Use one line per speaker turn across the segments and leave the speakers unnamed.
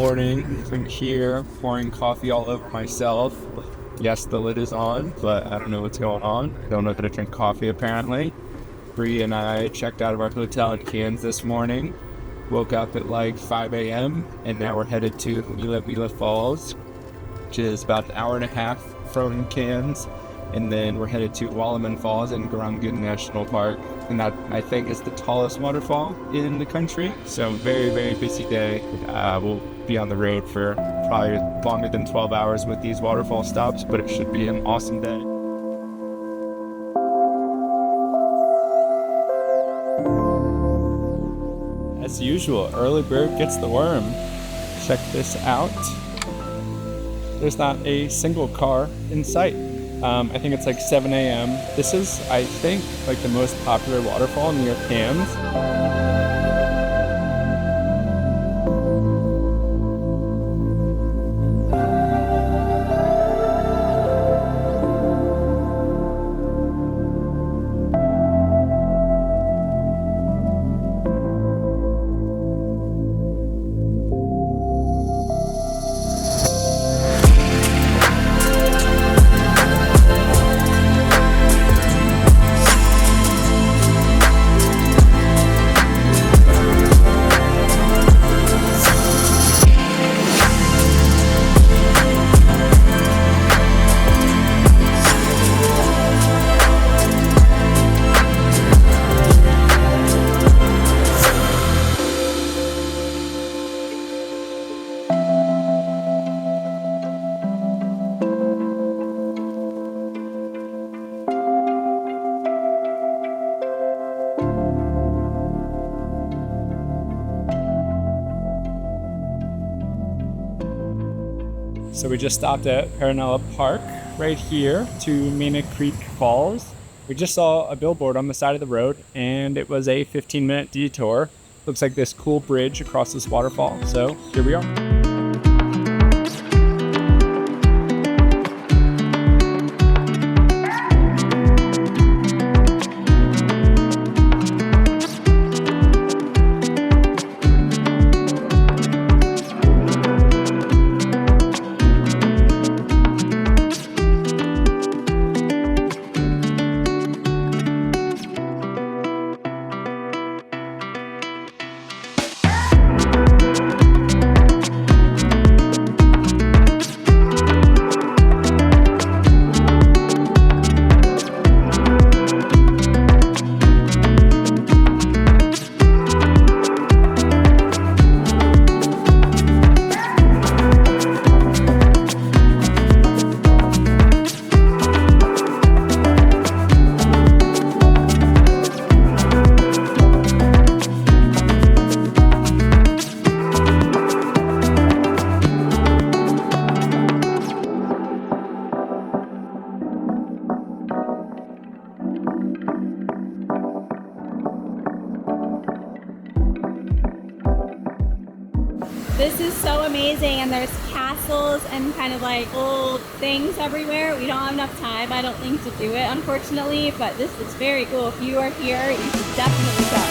morning. I'm here pouring coffee all over myself. Yes, the lid is on, but I don't know what's going on. I don't know how to drink coffee apparently. Bri and I checked out of our hotel in Cairns this morning. Woke up at like 5 a.m. and now we're headed to Millaa Millaa Falls, which is about an hour and a half from Cairns. And then we're headed to Wallaman Falls in Grangan National Park. And that, I think, is the tallest waterfall in the country. So very, very busy day. We'll be on the road for probably longer than 12 hours with these waterfall stops, but it should be an awesome day. As usual, early bird gets the worm. Check this out. There's not a single car in sight. I think it's like 7 a.m. This is, I think, like the most popular waterfall near Cairns. So we just stopped at Paranella Park right here to Mina Creek Falls. We just saw a billboard on the side of the road and it was a 15-minute detour. Looks like this cool bridge across this waterfall. So here we are.
This is so amazing, and there's castles and kind of like old things everywhere. We don't have enough time, I don't think, to do it, unfortunately, but this is very cool. If you are here, you should definitely come.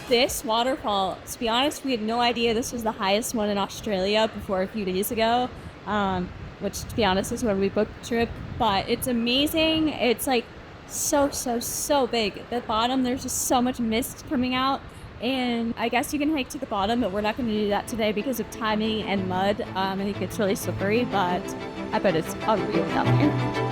This waterfall, to be honest, we had no idea this was the highest one in Australia before a few days ago, which, to be honest, is when we booked the trip. But it's amazing. It's like so big. At the bottom, there's just so much mist coming out. And I guess you can hike to the bottom, but we're not going to do that today because of timing and mud. I think it's really slippery, but I bet it's unreal down there.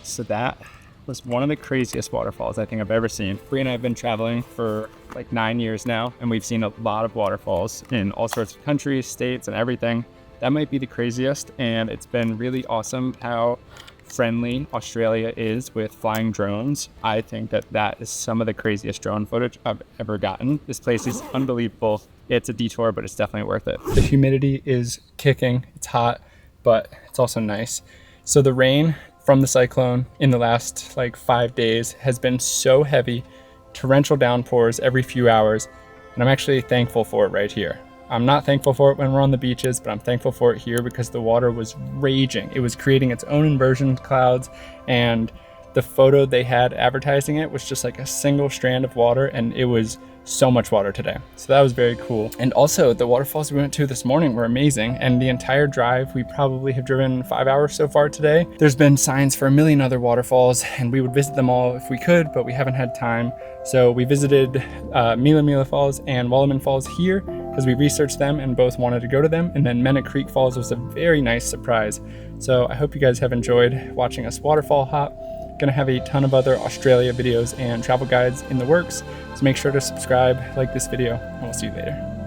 So that was one of the craziest waterfalls I think I've ever seen. Bri and I have been traveling for like 9 years now, and we've seen a lot of waterfalls in all sorts of countries, states, and everything. That might be the craziest, and it's been really awesome how friendly Australia is with flying drones. I think that that is some of the craziest drone footage I've ever gotten. This place is unbelievable. It's a detour, but it's definitely worth it. The humidity is kicking. It's hot, but it's also nice. So the rain from the cyclone in the last like 5 days has been so heavy, torrential downpours every few hours, and I'm actually thankful for it right here. I'm not thankful for it when we're on the beaches, but I'm thankful for it here because the water was raging. It was creating its own inversion clouds, and the photo they had advertising it was just like a single strand of water, and it was so much water today. So that was very cool. And also the waterfalls we went to this morning were amazing, and the entire drive, we probably have driven 5 hours so far today. There's been signs for a million other waterfalls, and we would visit them all if we could, but we haven't had time. So we visited Millaa Millaa Falls and Wallaman Falls here because we researched them and both wanted to go to them. And then Mena Creek Falls was a very nice surprise. So I hope you guys have enjoyed watching us waterfall hop. Gonna have a ton of other Australia videos and travel guides in the works, so make sure to subscribe, like this video, and we'll see you later.